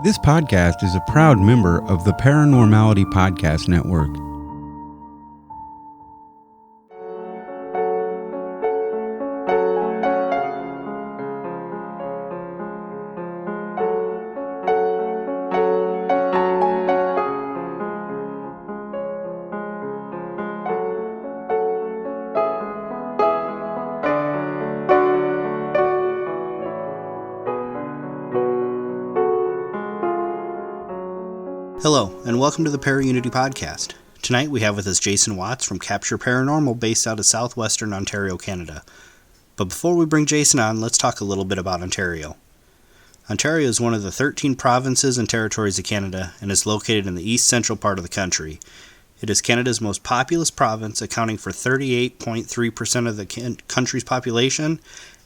This podcast is a proud member of the Paranormality Podcast Network. Hello, and welcome to the ParaUnity podcast. Tonight we have with us Jason Watts from Capture Paranormal based out of Southwestern, Ontario, Canada. But before we bring Jason on, let's talk a little bit about Ontario. Ontario is one of the 13 provinces and territories of Canada and is located in the east-central part of the country. It is Canada's most populous province, accounting for 38.3% of the country's population,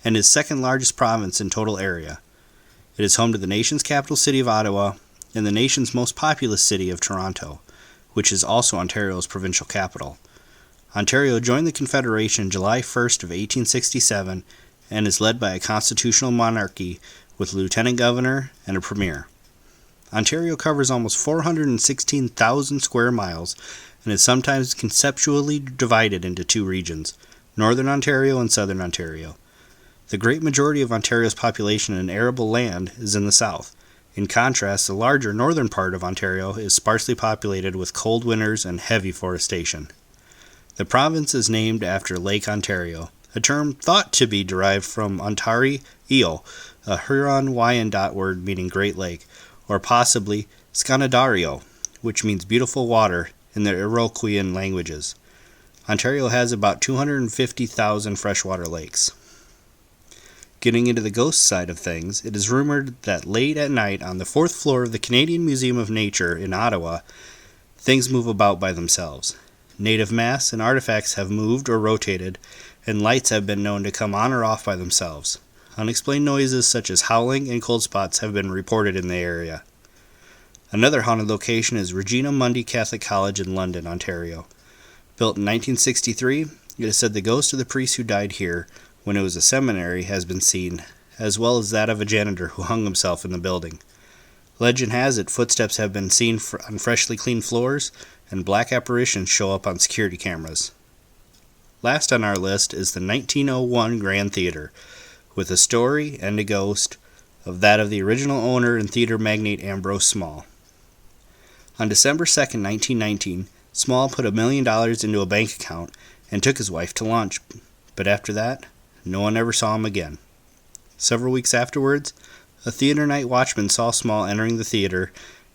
and is second largest province in total area. It is home to the nation's capital city of Ottawa, and the nation's most populous city of Toronto, which is also Ontario's provincial capital. Ontario joined the Confederation July 1st of 1867 and is led by a constitutional monarchy with a lieutenant governor and a premier. Ontario covers almost 416,000 square miles and is sometimes conceptually divided into two regions, Northern Ontario and Southern Ontario. The great majority of Ontario's population in arable land is in the south. In contrast, the larger northern part of Ontario is sparsely populated with cold winters and heavy forestation. The province is named after Lake Ontario, a term thought to be derived from Ontari Eo, a Huron-Wyandot word meaning Great Lake, or possibly Scanadario, which means beautiful water in the Iroquoian languages. Ontario has about 250,000 freshwater lakes. Getting into the ghost side of things, it is rumored that late at night on the fourth floor of the Canadian Museum of Nature in Ottawa, things move about by themselves. Native masks and artifacts have moved or rotated, and lights have been known to come on or off by themselves. Unexplained noises such as howling and cold spots have been reported in the area. Another haunted location is Regina Mundi Catholic College in London, Ontario. Built in 1963, it is said the ghost of the priest who died here when it was a seminary has been seen, as well as that of a janitor who hung himself in the building. Legend has it footsteps have been seen on freshly cleaned floors, and black apparitions show up on security cameras. Last on our list is the 1901 Grand Theater, with a story and a ghost of that of the original owner and theater magnate Ambrose Small. On December 2nd, 1919, Small put $1 million into a bank account and took his wife to lunch, but after that, no one ever saw him again. Several weeks afterwards, a theater night watchman saw Small entering the theater,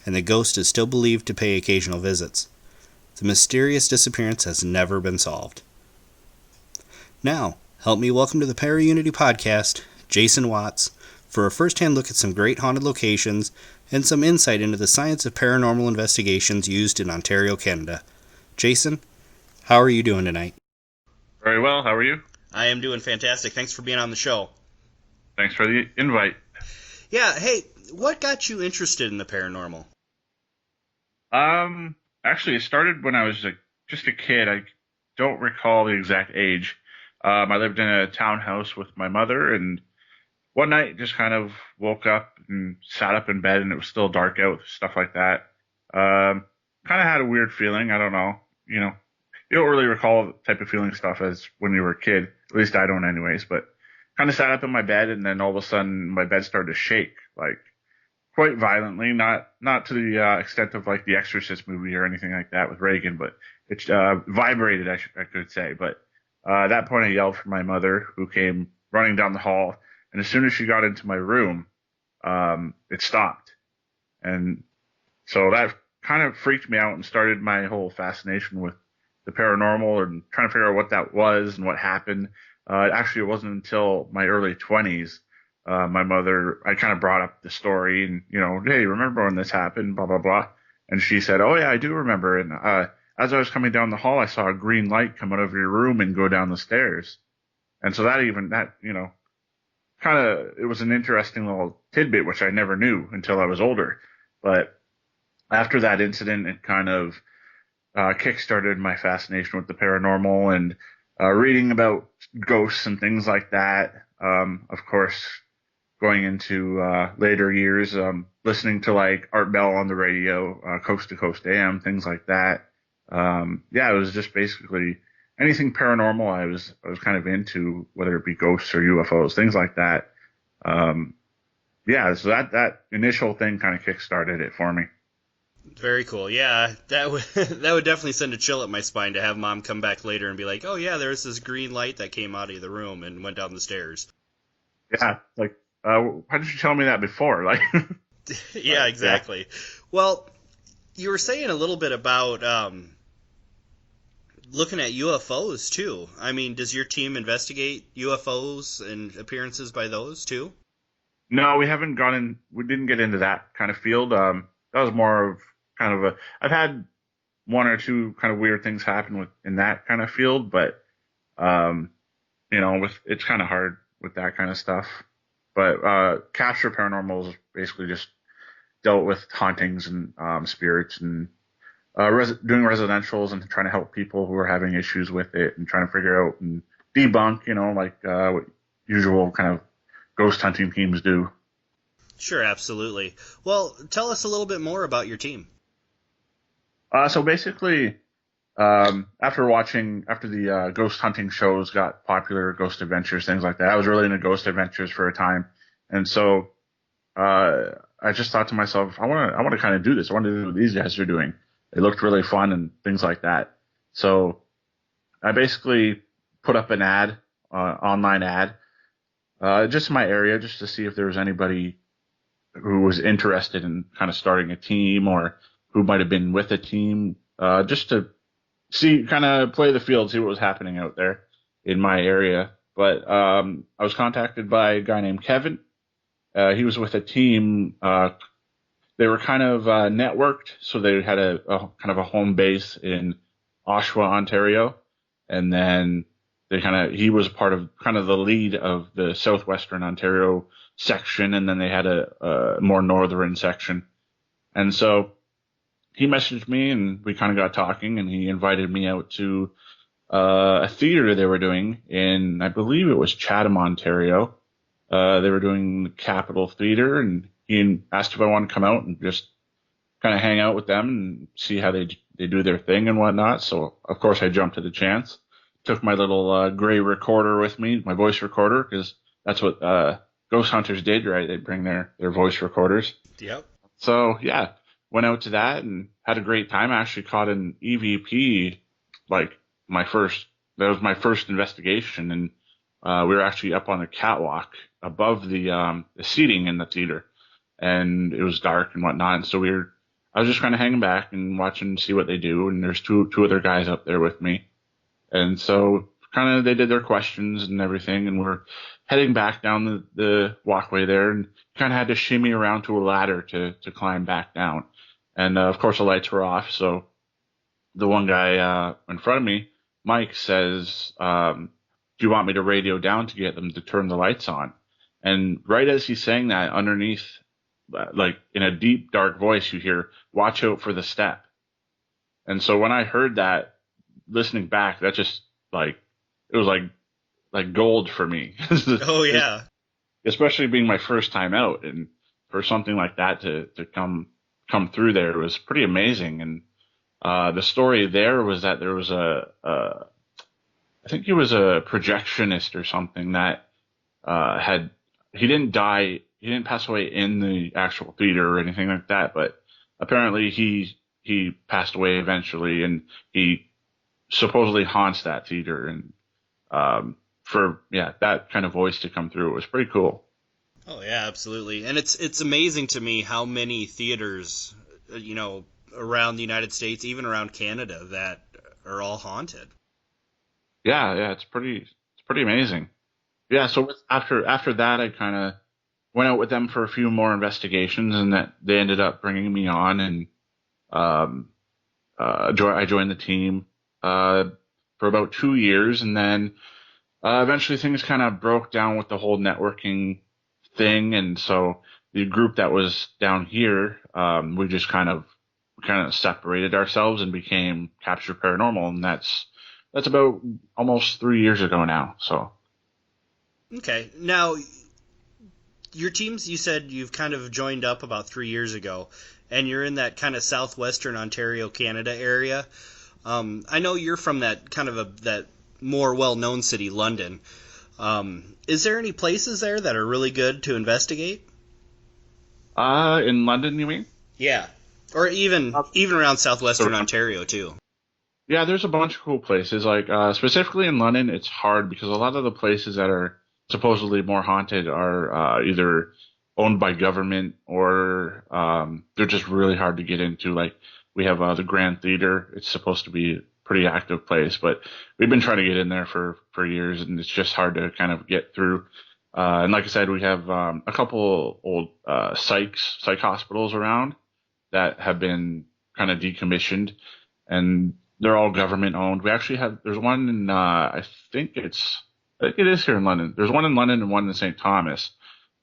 and the ghost is still believed to pay occasional visits. The mysterious disappearance has never been solved. Now, help me welcome to the ParaUnity podcast, Jason Watts, for a first-hand look at some great haunted locations and some insight into the science of paranormal investigations used in Ontario, Canada. Jason, how are you doing tonight? Very well. How are you? I am doing fantastic. Thanks for being on the show. Thanks for the invite. Yeah, hey, what got you interested in the paranormal? Actually, it started when I was just a kid. I don't recall the exact age. I lived in a townhouse with my mother, and one night just kind of woke up and sat up in bed, and it was still dark out, stuff like that. Kind of had a weird feeling. I don't know. You don't really recall the type of feeling stuff as when you were a kid. At least I don't anyways, but kind of sat up in my bed, and then all of a sudden my bed started to shake, like quite violently, not to the extent of like the Exorcist movie or anything like that with Reagan, but it vibrated, I could say. But at that point I yelled for my mother, who came running down the hall, and as soon as she got into my room, it stopped. And so that kind of freaked me out and started my whole fascination with the paranormal and trying to figure out what that was and what happened. Actually, it wasn't until my early 20s, my mother, I kind of brought up the story and, hey, remember when this happened, blah, blah, blah. And she said, oh, yeah, I do remember. And as I was coming down the hall, I saw a green light come out of your room and go down the stairs. And so that kind of, it was an interesting little tidbit, which I never knew until I was older. But after that incident, it kind of kickstarted my fascination with the paranormal and reading about ghosts and things like that. Of course, going into later years, listening to like Art Bell on the radio, Coast to Coast AM, things like that. Yeah, it was just basically anything paranormal. I was kind of into, whether it be ghosts or UFOs, things like that. Um, yeah, so that initial thing kind of kickstarted it for me. Very cool. Yeah, that would that would definitely send a chill up my spine to have Mom come back later and be like, "Oh yeah, there's this green light that came out of the room and went down the stairs." Yeah, like why didn't you tell me that before? Like, Yeah, exactly. Yeah. Well, you were saying a little bit about looking at UFOs too. I mean, does your team investigate UFOs and appearances by those too? no, we didn't get into that kind of field. That was more of kind of I've had one or two kind of weird things happen in that kind of field, but um, it's kind of hard with that kind of stuff. But Capture Paranormal is basically just dealt with hauntings and spirits and doing residentials and trying to help people who are having issues with it and trying to figure out and debunk, like what usual kind of ghost hunting teams do. Sure, absolutely. Well, tell us a little bit more about your team. So basically, after the ghost hunting shows got popular, Ghost Adventures, things like that, I was really into Ghost Adventures for a time, and so I just thought to myself, I want to kind of do this. I want to do what these guys are doing. It looked really fun and things like that. So I basically put up an ad, online ad, just in my area, just to see if there was anybody who was interested in kind of starting a team or who might have been with a team, just to see, kind of play the field, see what was happening out there in my area. But I was contacted by a guy named Kevin. He was with a team. They were kind of networked, so they had a kind of a home base in Oshawa, Ontario, and then he was part of kind of the lead of the Southwestern Ontario section, and then they had a more northern section. And so he messaged me, and we kind of got talking, and he invited me out to a theater they were doing in, I believe it was Chatham, Ontario. They were doing the Capitol Theater, and he asked if I wanted to come out and just kind of hang out with them and see how they do their thing and whatnot. So, of course, I jumped at the chance. Took my little gray recorder with me, my voice recorder, because that's what ghost hunters did, right? They bring their voice recorders. Yep. So, yeah, went out to that and had a great time. I actually caught an EVP, like that was my first investigation, and we were actually up on a catwalk above the seating in the theater, and it was dark and whatnot. And so I was just kind of hanging back and watching, see what they do. And there's two other guys up there with me. And so kind of they did their questions and everything. And we're heading back down the walkway there, and kind of had to shimmy around to a ladder to climb back down. And of course the lights were off. So the one guy in front of me, Mike, says, do you want me to radio down to get them to turn the lights on? And right as he's saying that, underneath, like in a deep, dark voice, you hear, watch out for the step. And so when I heard that, listening back, that just it was like gold for me. Oh, yeah. Especially being my first time out, and for something like that to come through there was pretty amazing. And the story there was that there was I think he was a projectionist or something that he didn't die. He didn't pass away in the actual theater or anything like that, but apparently he passed away eventually, and he supposedly haunts that theater. And that kind of voice to come through, it was pretty cool. Oh yeah, absolutely. And it's amazing to me how many theaters, around the United States, even around Canada, that are all haunted. Yeah, it's pretty amazing. Yeah, so after that, I kind of went out with them for a few more investigations, and that they ended up bringing me on, and I joined the team for about 2 years, and then eventually things kind of broke down with the whole networking thing, and so the group that was down here, we just kind of separated ourselves and became Capture Paranormal, and that's about almost 3 years ago now. So. Okay. Now, your teams, you said you've kind of joined up about 3 years ago, and you're in that kind of Southwestern Ontario, Canada area. I know you're from that kind of that more well-known city, London. Is there any places there that are really good to investigate? In London, you mean? Yeah, or even around Southwestern Ontario too. Yeah, there's a bunch of cool places. Like specifically in London, it's hard because a lot of the places that are supposedly more haunted are either owned by government or they're just really hard to get into. Like we have the Grand Theater. It's supposed to be a pretty active place, but we've been trying to get in there for years, and it's just hard to kind of get through. And like I said, we have a couple old psych hospitals around that have been kind of decommissioned, and they're all government owned. We actually have, there's one in, I think it is here in London. There's one in London and one in St. Thomas,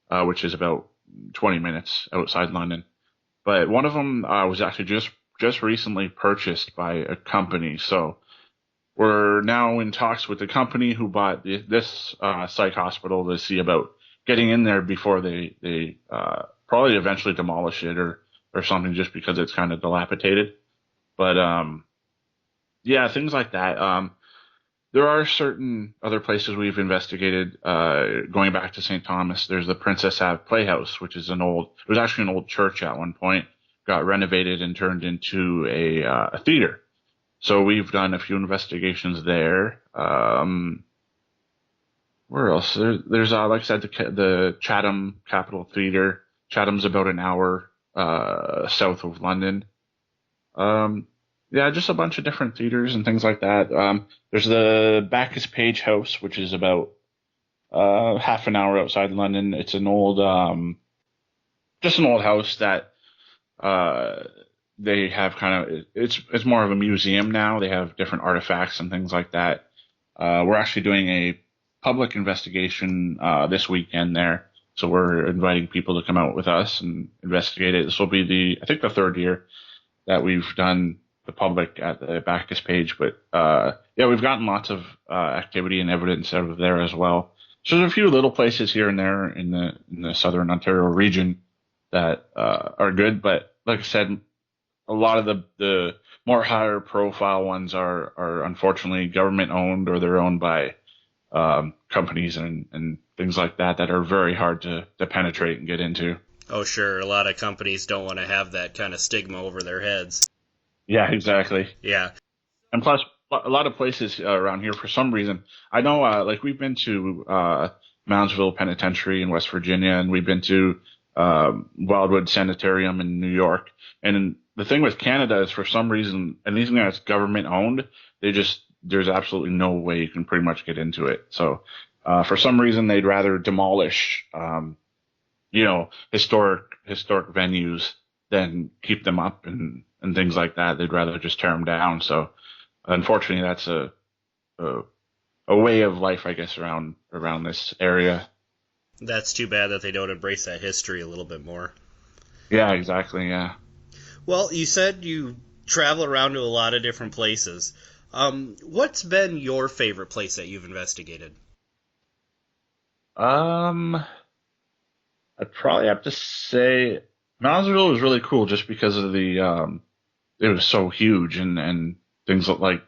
which is about 20 minutes outside London. But one of them was actually just recently purchased by a company. So we're now in talks with the company who bought this psych hospital to see about getting in there before they probably eventually demolish it or something, just because it's kind of dilapidated. But yeah, things like that. There are certain other places we've investigated. Going back to St. Thomas, there's the Princess Ave Playhouse, which is it was actually an old church at one point, got renovated and turned into a theater. So we've done a few investigations there. Where else? There's like I said, the Chatham Capitol Theater. Chatham's about an hour south of London. Yeah, just a bunch of different theaters and things like that. There's the Bacchus Page House, which is about half an hour outside London. It's an old, just an old house that they have kind of. It's more of a museum now. They have different artifacts and things like that. We're actually doing a public investigation this weekend there, so we're inviting people to come out with us and investigate it. This will be I think the third year that we've done the public at the Bacchus Page, but yeah, we've gotten lots of activity and evidence out of there as well. So there's a few little places here and there in the Southern Ontario region that are good, but like I said, a lot of the more higher profile ones are unfortunately government owned, or they're owned by companies and things like that are very hard to penetrate and get into. Oh, sure. A lot of companies don't want to have that kind of stigma over their heads. Yeah, exactly. Yeah. And plus, a lot of places around here, for some reason, I know, like we've been to Moundsville Penitentiary in West Virginia, and we've been to Wildwood Sanitarium in New York. And the thing with Canada is, for some reason, anything that's government owned, there's absolutely no way you can pretty much get into it. So for some reason, they'd rather demolish, historic venues than keep them up and things like that. They'd rather just tear them down. So unfortunately, that's a way of life, I guess, around this area. That's too bad that they don't embrace that history a little bit more. Yeah, exactly. Yeah. Well, you said you travel around to a lot of different places. What's been your favorite place that you've investigated? I'd probably have to say Moundsville was really cool just because of it was so huge and things like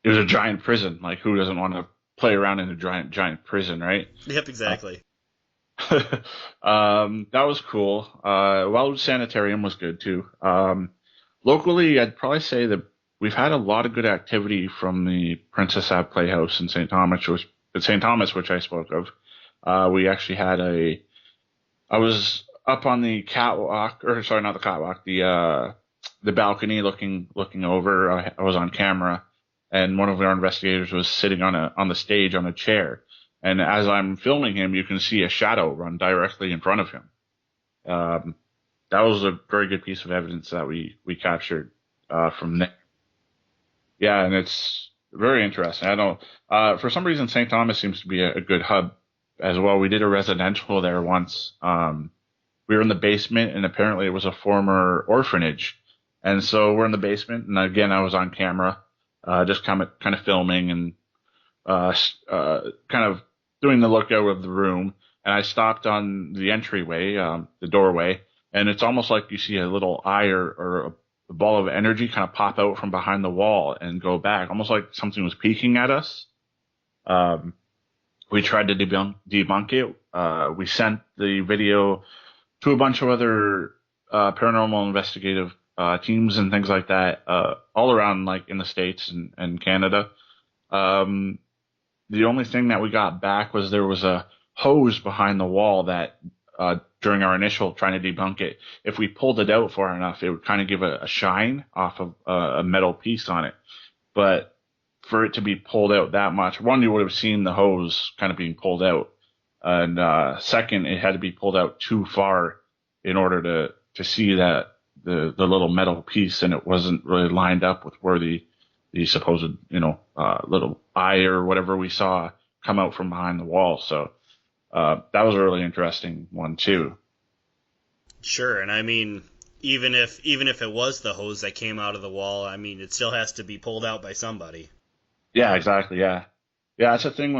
it was a giant prison. Like, who doesn't want to play around in a giant prison, right? Yep, exactly. That was cool. Wildwood Sanitarium was good too. Locally, I'd probably say that we've had a lot of good activity from the Princess Ave Playhouse in St. Thomas, which I spoke of. We actually had I was up on the catwalk, or sorry, not the catwalk, the balcony looking over. I was on camera, and one of our investigators was sitting on the stage on a chair. And as I'm filming him, you can see a shadow run directly in front of him. That was a very good piece of evidence that we captured from there. Yeah, and it's very interesting. I don't for some reason, St. Thomas seems to be a good hub as well. We did a residential there once. We were in the basement, and apparently it was a former orphanage. And so we're in the basement, and again, I was on camera, just kind of filming and kind of doing the lookout of the room. and I stopped on the entryway, the doorway, and it's almost like you see a little eye or a ball of energy kind of pop out from behind the wall and go back, almost like something was peeking at us. Um, we tried to debunk it. We sent the video to a bunch of other paranormal investigative teams and things like that, all around, like in the States and Canada. Um, the only thing that we got back was there was a hose behind the wall that during our initial trying to debunk it, if we pulled it out far enough, it would kind of give a shine off of a metal piece on it. But for it to be pulled out that much, one, you would have seen the hose kind of being pulled out. And second, it had to be pulled out too far in order to see that the little metal piece, and it wasn't really lined up with where the supposed, little eye or whatever we saw come out from behind the wall. So that was a really interesting one too. Sure, and I mean, even if it was the hose that came out of the wall, I mean, it still has to be pulled out by somebody. Yeah, exactly. Yeah. Yeah, that's the thing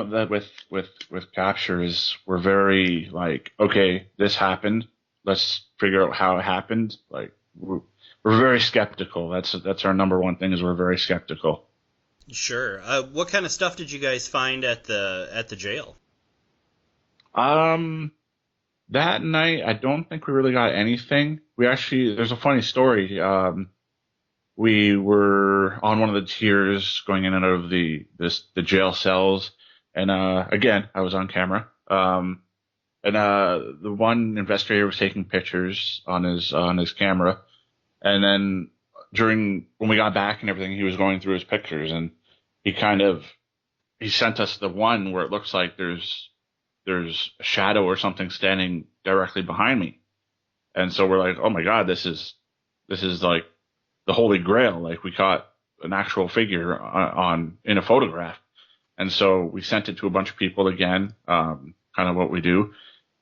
with capture is we're very like, okay, this happened. Let's figure out how it happened. Like we're very skeptical. That's our number one thing is we're very skeptical. Sure. What kind of stuff did you guys find at the jail? That night I don't think we really got anything. We actually there's a funny story. We were on one of the tiers going in and out of the jail cells, and again I was on camera. And the one investigator was taking pictures on his camera, and then when we got back and everything, he was going through his pictures, and he sent us the one where it looks like there's a shadow or something standing directly behind me, and so we're like, oh my god, this is like the Holy Grail, like we caught an actual figure in a photograph, and so we sent it to a bunch of people again, kind of what we do.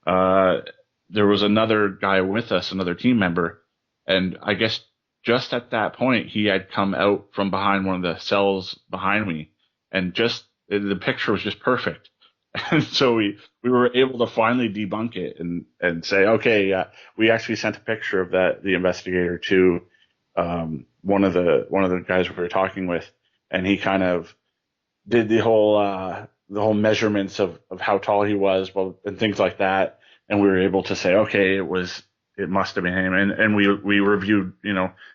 There was another guy with us, another team member, and I guess just at that point he had come out from behind one of the cells behind me, and just the picture was just perfect. And so we were able to finally debunk it and say, okay, we actually sent a picture of the investigator to one of the guys we were talking with, and he kind of did the whole measurements of how tall he was, well, and things like that, and we were able to say, okay, it must have been him, and we reviewed,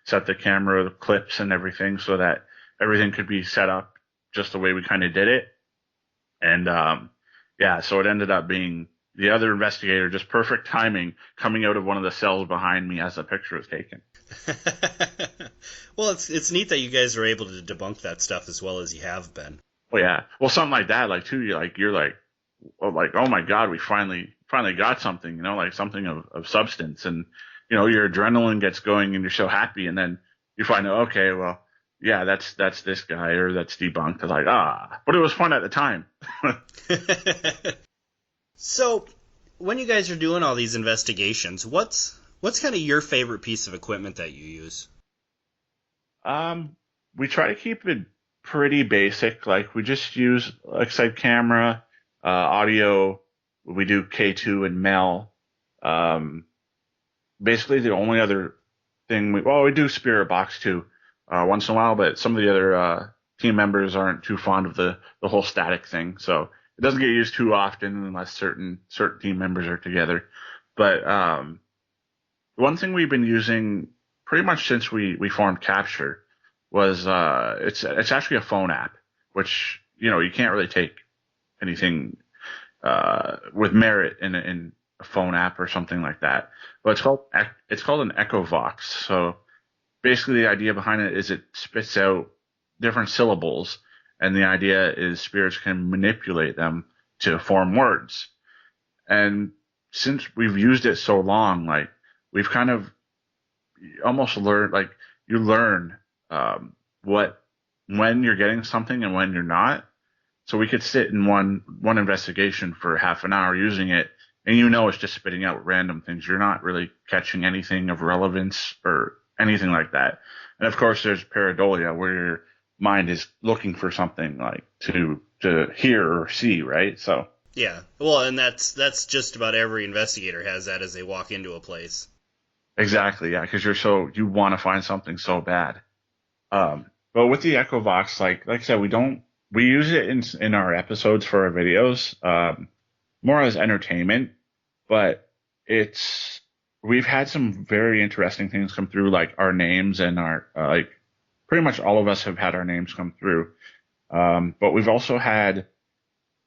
set the camera clips and everything so that everything could be set up just the way we kind of did it, and yeah, so it ended up being the other investigator, just perfect timing, coming out of one of the cells behind me as the picture was taken. Well, it's neat that you guys are able to debunk that stuff as well as you have been. Well, yeah. Well, something like that, like too, you're like, oh my God, we finally got something, like something of substance, and your adrenaline gets going and you're so happy, and then you find out, okay, well, yeah, that's this guy, or that's debunked. It's like, but it was fun at the time. So, when you guys are doing all these investigations, what's kind of your favorite piece of equipment that you use? We try to keep it pretty basic. Like we just use like camera, audio. We do K2 and Mel. Basically the only other thing we do Spirit Box too, once in a while, but some of the other team members aren't too fond of the whole static thing, so it doesn't get used too often unless certain team members are together. But one thing we've been using pretty much since we formed Capture was it's actually a phone app, which you can't really take anything with merit in a phone app or something like that. But it's called an Echo Vox. So basically, the idea behind it is it spits out different syllables, and the idea is spirits can manipulate them to form words. And since we've used it so long, like we've kind of almost learned, like you learn when you're getting something and when you're not. So we could sit in one investigation for half an hour using it, and it's just spitting out random things. You're not really catching anything of relevance or anything like that. And of course, there's pareidolia, where your mind is looking for something like to hear or see, right? So Yeah. Well, and that's just about every investigator has that as they walk into a place. Exactly, yeah, because you want to find something so bad. But with the Echovox, like I said, we use it in our episodes for our videos, more as entertainment, but it's we've had some very interesting things come through, like our names and our like pretty much all of us have had our names come through. But we've also had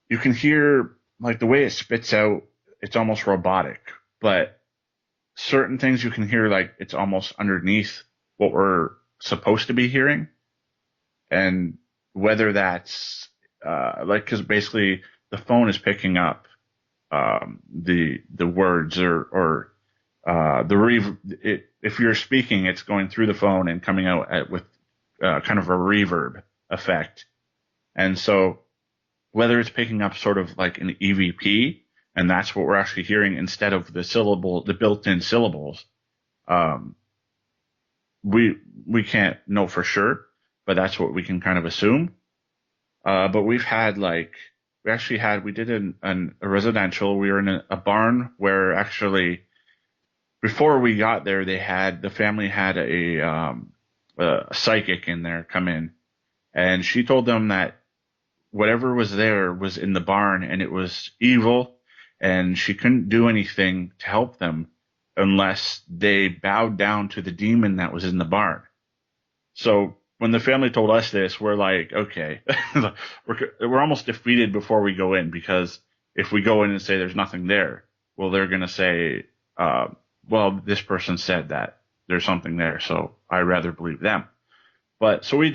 you can hear like the way it spits out, it's almost robotic, but certain things you can hear like it's almost underneath what we're supposed to be hearing, and whether that's like because basically the phone is picking up the words or if you're speaking, it's going through the phone and coming out with kind of a reverb effect, and so whether it's picking up sort of like an EVP, and that's what we're actually hearing instead of the built-in syllables. Um, we can't know for sure, but that's what we can kind of assume. But we did a residential. We were in a barn where actually before we got there, the family had a psychic in there come in, and she told them that whatever was there was in the barn and it was evil, and she couldn't do anything to help them unless they bowed down to the demon that was in the barn. So when the family told us this, we're like, okay, we're almost defeated before we go in, because if we go in and say there's nothing there, well, they're going to say, well, this person said that there's something there, so I'd rather believe them. But so we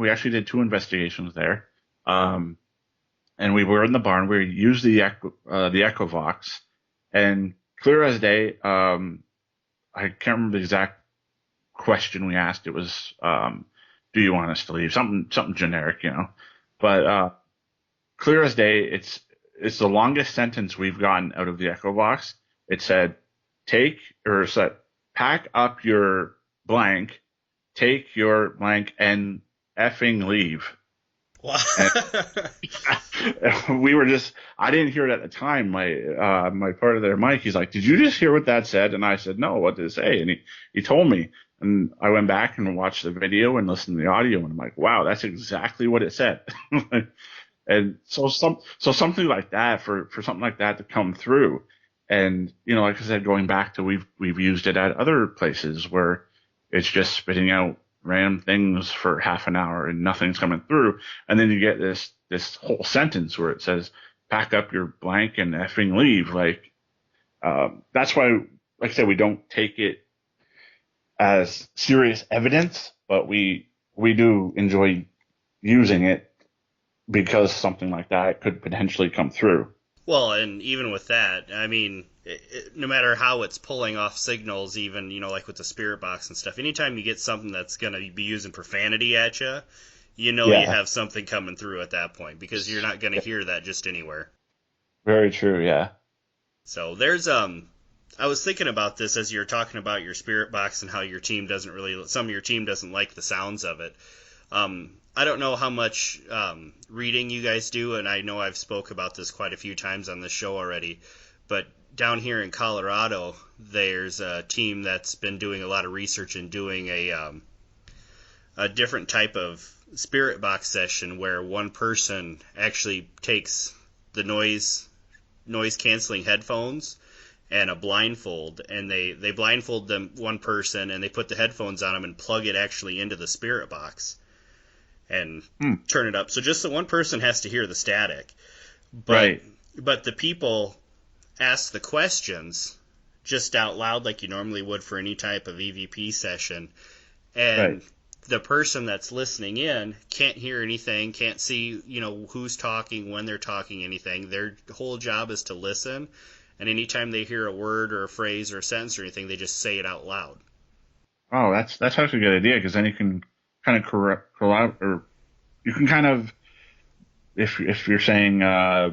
actually did 2 investigations there. And we were in the barn. We used the Echovox, and clear as day. I can't remember the exact question we asked. It was, "Do you want us to leave?" Something generic, you know. But clear as day, it's the longest sentence we've gotten out of the Echovox. It said, "Pack up your blank, take your blank, and effing leave." Wow. We were I didn't hear it at the time. My partner there, Mike, he's like, "Did you just hear what that said?" And I said, "No, what did it say?" And he told me, and I went back and watched the video and listened to the audio, and I'm like, "Wow, that's exactly what it said." And so something like that, for something like that to come through, and like I said, going back to we've used it at other places where it's just spitting out random things for half an hour and nothing's coming through, and then you get this whole sentence where it says, "Pack up your blank and effing leave." Like, that's why, like I said, we don't take it as serious evidence, but we do enjoy using it because something like that could potentially come through. Well, and even with that, I mean, no matter how it's pulling off signals, even, like with the spirit box and stuff, anytime you get something that's going to be using profanity at you, you Yeah. have something coming through at that point, because you're not going to hear that just anywhere. Very true. Yeah. So there's, I was thinking about this as you're talking about your spirit box and how some of your team doesn't like the sounds of it. I don't know how much reading you guys do, and I know I've spoke about this quite a few times on the show already, but down here in Colorado, there's a team that's been doing a lot of research and doing a different type of spirit box session where one person actually takes the noise canceling headphones and a blindfold, and they blindfold them one person, and they put the headphones on them and plug it actually into the spirit box and turn it up. So just the one person has to hear the static. Right. But the people ask the questions just out loud like you normally would for any type of EVP session. And Right. the person that's listening in can't hear anything, can't see, who's talking, when they're talking, anything. Their whole job is to listen. And anytime they hear a word or a phrase or a sentence or anything, they just say it out loud. Oh, that's actually a good idea, because then you can kind of or you can kind of, if you're saying,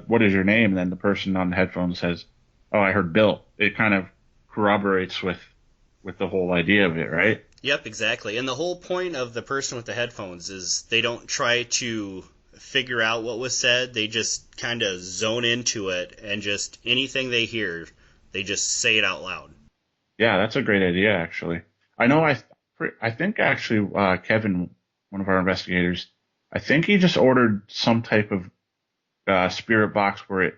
"What is your name?" and then the person on the headphones says, "Oh, I heard Bill," it kind of corroborates with the whole idea of it, right? Yep, exactly. And the whole point of the person with the headphones is they don't try to figure out what was said. They just kind of zone into it, and just anything they hear, they just say it out loud. Yeah, that's a great idea, actually. I know I think actually Kevin, one of our investigators, I think he just ordered some type of spirit box where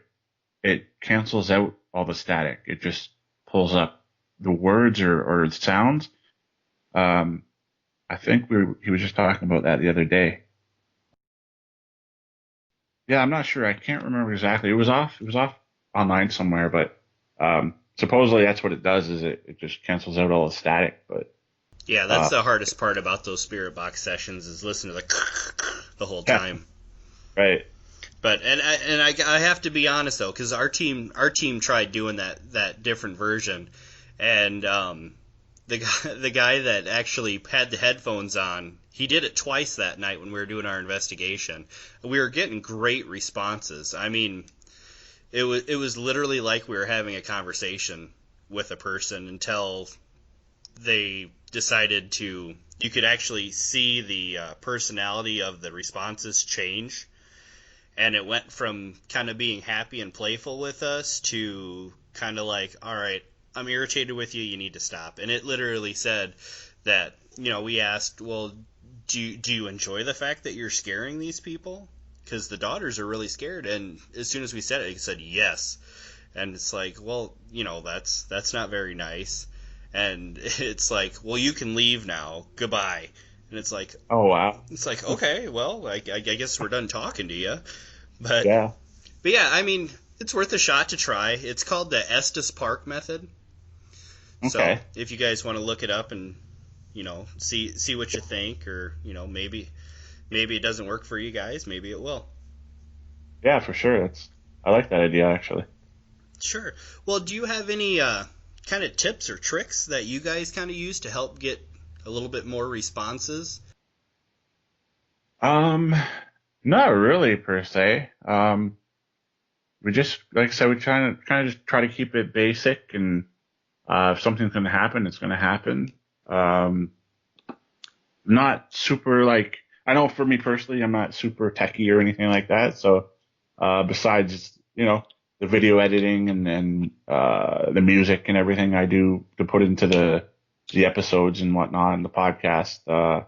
it cancels out all the static. It just pulls up the words or the sounds. Um, I think he was just talking about that the other day. Yeah, I'm not sure. I can't remember exactly. It was off online somewhere, but supposedly that's what it does is it just cancels out all the static. But Yeah, that's the hardest part about those spirit box sessions is listening to the whole yeah, time. right. But I have to be honest though, because our team tried doing that different version, and the guy that actually had the headphones on, he did it twice that night when we were doing our investigation. We were getting great responses. I mean, it was literally like we were having a conversation with a person until they decided to. You could actually see the personality of the responses change, and it went from kind of being happy and playful with us to kind of like, all right, I'm irritated with you, you need to stop. And it literally said that, we asked, well, do you enjoy the fact that you're scaring these people? Because the daughters are really scared. And as soon as we said it, he said yes. And it's like, well, that's not very nice. And it's like, well, you can leave now, goodbye. And Oh wow. it's like, okay, well, I guess we're done talking to you. But Yeah. but yeah, I mean, it's worth a shot to try. It's called the Estes Park method. So Okay. if you guys want to look it up and see what you think, or maybe it doesn't work for you guys, maybe it will. Yeah, for sure. I like that idea actually. Sure. Well, do you have any kind of tips or tricks that you guys kind of use to help get a little bit more responses? Um, Not really per se. We just like I said, we try to kind of just try to keep it basic, and if something's going to happen, it's going to happen. Um, Not super like I know for me personally, I'm not super techie or anything like that. So besides the video editing and the music and everything I do to put into the episodes and whatnot and the podcast.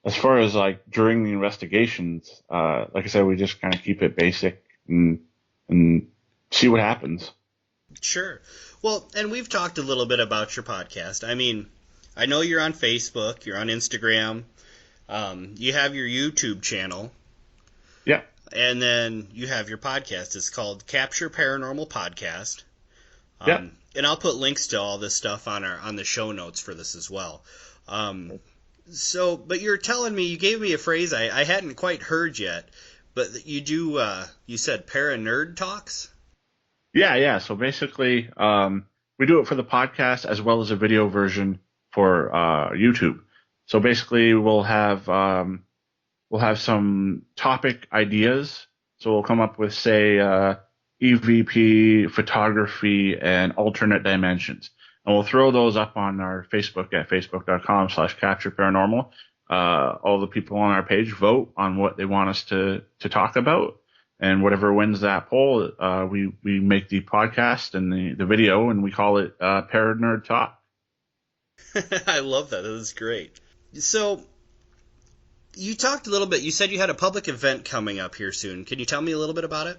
As far as like during the investigations, like I said, we just kind of keep it basic and see what happens. Sure. Well, and we've talked a little bit about your podcast. I mean, I know you're on Facebook, you're on Instagram, you have your YouTube channel, Yeah, and then you have your podcast. It's called Capture Paranormal Podcast. yeah. And I'll put links to all this stuff on the show notes for this as well. But you're telling me, you gave me a phrase I hadn't quite heard yet, but you said para-nerd talks? Yeah, yeah. So basically, we do it for the podcast as well as a video version for YouTube. So basically, we'll have some topic ideas. So we'll come up with say EVP, photography, and alternate dimensions, and we'll throw those up on our Facebook at facebook.com/capture paranormal. All the people on our page vote on what they want us to talk about. And whatever wins that poll, we make the podcast and the video, and we call it Para Nerd Talk. I love that. That is great. So you talked a little bit. You said you had a public event coming up here soon. Can you tell me a little bit about it?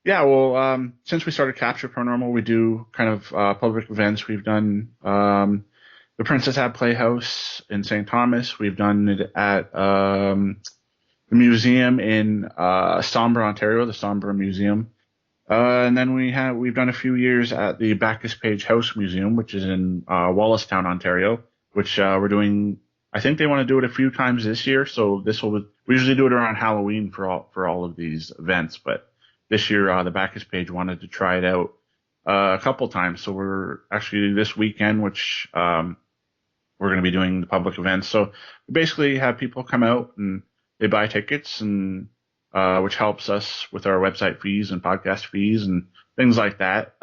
Yeah, well, since we started Capture Paranormal, we do kind of public events. We've done the Princess Ab Playhouse in St. Thomas. We've done it at the museum in Sombra, Ontario, the Sombra Museum. And then we've done a few years at the Bacchus Page House Museum, which is in Wallacestown, Ontario, which we're doing. I think they want to do it a few times this year, so we usually do it around Halloween for all of these events, but this year the Bacchus Page wanted to try it out a couple times, so we're actually this weekend, which we're going to be doing the public events. So we basically have people come out and they buy tickets, and which helps us with our website fees and podcast fees and things like that.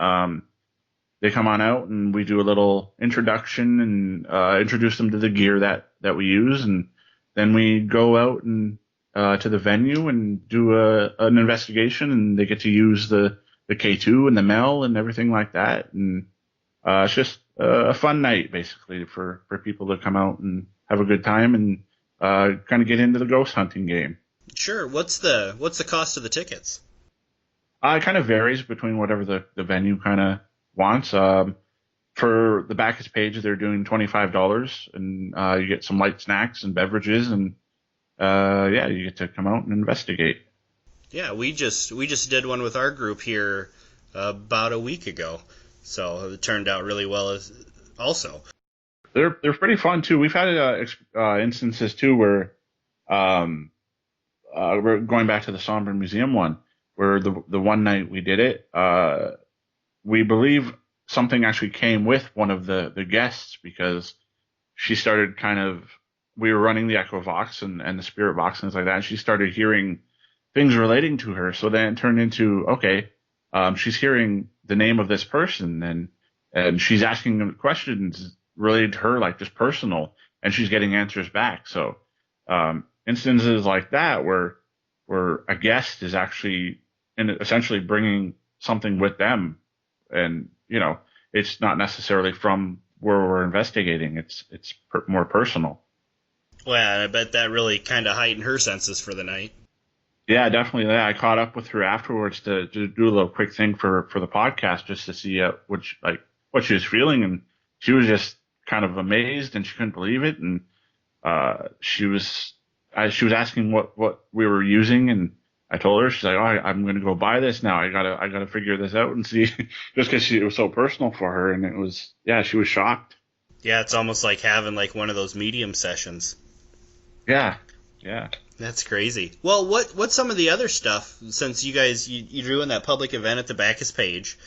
They come on out and we do a little introduction and introduce them to the gear that we use, and then we go out and to the venue and do an investigation, and they get to use the K2 and the Mel and everything like that. And it's just a fun night, basically, for people to come out and have a good time and kind of get into the ghost hunting game. Sure. What's the cost of the tickets? It kind of varies between whatever the venue kind of wants. For the Bacchus page, they're doing $25, and you get some light snacks and beverages, and yeah, you get to come out and investigate. Yeah, we just did one with our group here about a week ago, so it turned out really well. Also, They're pretty fun too. We've had instances too where we're going back to the Somber Museum one, where the one night we did it, we believe something actually came with one of the guests, because she started we were running the Echo Vox and the Spirit Box and things like that, and she started hearing things relating to her. So then it turned into, okay, she's hearing the name of this person, and she's asking them questions related to her, like just personal, and she's getting answers back. So instances like that where a guest is actually essentially bringing something with them, and it's not necessarily from where we're investigating. It's more personal. well, I bet that really kind of heightened her senses for the night. Yeah, definitely. Yeah, I caught up with her afterwards to do a little quick thing for the podcast, just to see what she was feeling, and she was just kind of amazed, and she couldn't believe it, and she was asking what we were using, and I told her. She's like, "Oh, I'm going to go buy this now. I gotta figure this out and see," just because it was so personal for her, and it was, yeah, she was shocked. Yeah, it's almost like having like one of those medium sessions. Yeah, yeah. That's crazy. Well, what's some of the other stuff, since you guys you're doing that public event at the Bacchus page?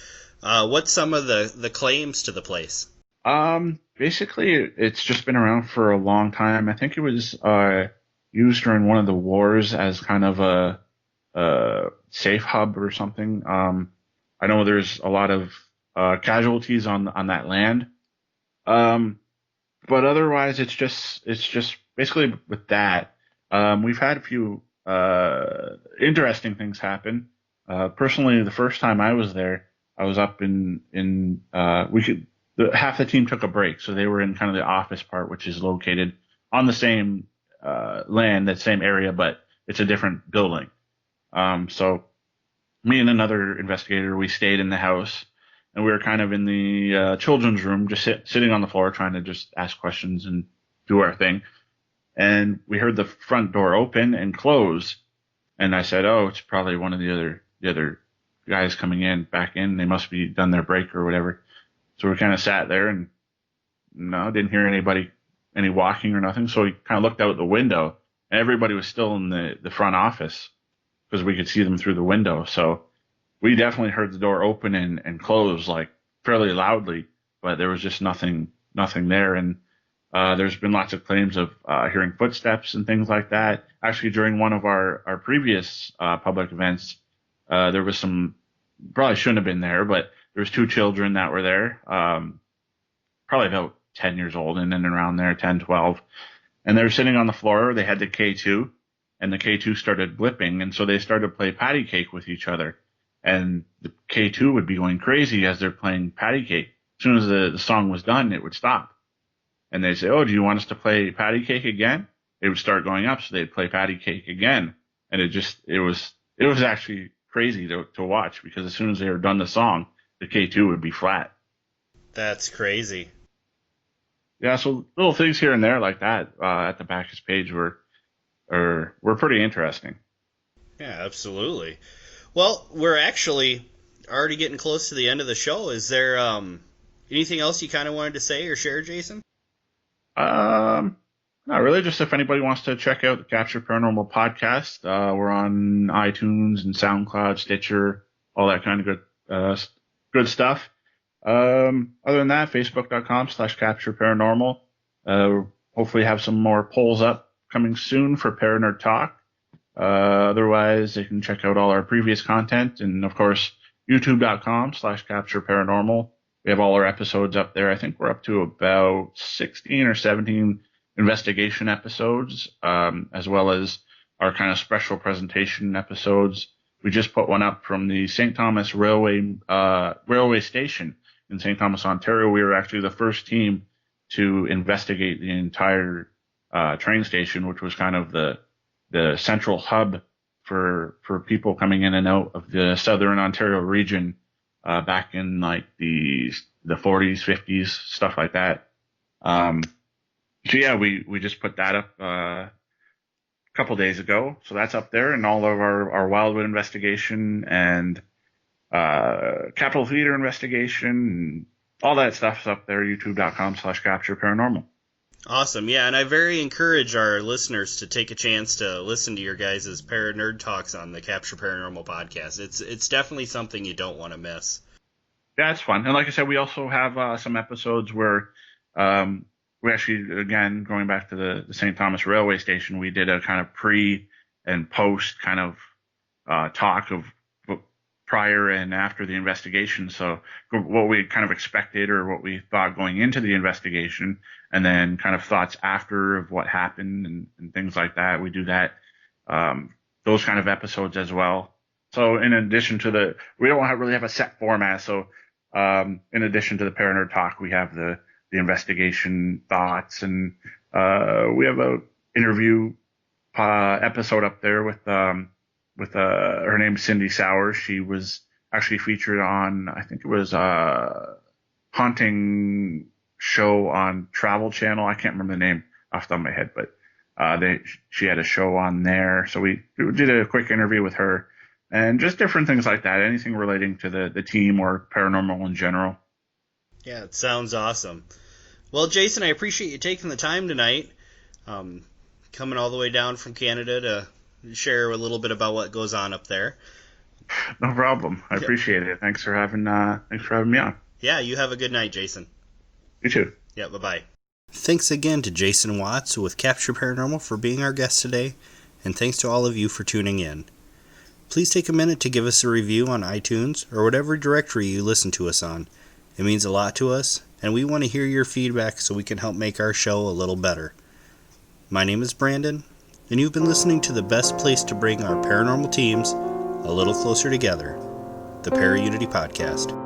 What's some of the claims to the place? Basically, it's just been around for a long time. I think it was used during one of the wars as kind of a safe hub or something. I know there's a lot of casualties on that land. But otherwise, it's just basically with that. We've had a few interesting things happen. Personally, the first time I was there, I was up in half the team took a break, so they were in kind of the office part, which is located on the same land, that same area, but it's a different building. So me and another investigator, we stayed in the house, and we were kind of in the children's room, just sitting on the floor, trying to just ask questions and do our thing. And we heard the front door open and close, and I said, "Oh, it's probably one of the other guys coming back in. They must be done their break or whatever." So we kind of sat there and no, didn't hear any walking or nothing. So we kind of looked out the window, and everybody was still in the front office because we could see them through the window. So we definitely heard the door open and close like fairly loudly, but there was just nothing there. And there's been lots of claims of hearing footsteps and things like that. Actually, during one of our previous public events, there was some, probably shouldn't have been there, but there was two children that were there, probably about 10 years old and then around there, 10, 12. And they were sitting on the floor. They had the K2, and the K2 started blipping. And so they started to play patty cake with each other. And the K2 would be going crazy as they're playing patty cake. As soon as the song was done, it would stop. And they'd say, "Oh, do you want us to play patty cake again?" It would start going up, so they'd play patty cake again. And it was actually crazy to watch, because as soon as they were done the song, the K2 would be flat. That's crazy. Yeah, so little things here and there like that at the Bacchus page were pretty interesting. Yeah, absolutely. Well, we're actually already getting close to the end of the show. Is there anything else you kind of wanted to say or share, Jason? Not really. Just if anybody wants to check out the Capture Paranormal podcast, we're on iTunes and SoundCloud, Stitcher, all that kind of good stuff. Other than that, Facebook.com/Capture Paranormal. Hopefully have some more polls up coming soon for Paranerd Talk. Otherwise, they can check out all our previous content, and of course, YouTube.com/Capture Paranormal. We have all our episodes up there. I think we're up to about 16 or 17 investigation episodes, as well as our kind of special presentation episodes. We just put one up from the St. Thomas Railway Station in St. Thomas, Ontario. We were actually the first team to investigate the entire train station, which was kind of the central hub for people coming in and out of the Southern Ontario region back in like the 40s, 50s, stuff like that. So yeah, we just put that up a couple days ago. So that's up there, and all of our Wildwood investigation and Capitol Theater investigation and all that stuff's up there, youtube.com/capture paranormal. Awesome. Yeah, and I very encourage our listeners to take a chance to listen to your guys' Para-Nerd Talks on the Capture Paranormal podcast. It's definitely something you don't want to miss. Yeah, it's fun. And like I said, we also have some episodes where we actually, again, going back to the St. Thomas Railway Station, we did a kind of pre and post kind of talk of prior and after the investigation. So what we kind of expected or what we thought going into the investigation, and then kind of thoughts after of what happened and things like that. We do that, those kind of episodes as well. So in addition to we don't really have a set format. So in addition to the Para-Nerd Talk, we have the investigation thoughts, and we have a interview episode up there with her name's Cindy Sowers. She was actually featured on, I think it was haunting show on Travel Channel. I can't remember the name off the top of my head, but she had a show on there. So we did a quick interview with her, and just different things like that, anything relating to the team or paranormal in general. Yeah, it sounds awesome. Well, Jason, I appreciate you taking the time tonight, coming all the way down from Canada to share a little bit about what goes on up there. No problem. I appreciate it. Thanks for having me on. Yeah, you have a good night, Jason. You too. Yeah, bye-bye. Thanks again to Jason Watts with Capture Paranormal for being our guest today, and thanks to all of you for tuning in. Please take a minute to give us a review on iTunes or whatever directory you listen to us on. It means a lot to us, and we want to hear your feedback so we can help make our show a little better. My name is Brandon, and you've been listening to the best place to bring our paranormal teams a little closer together, the ParaUnity Podcast.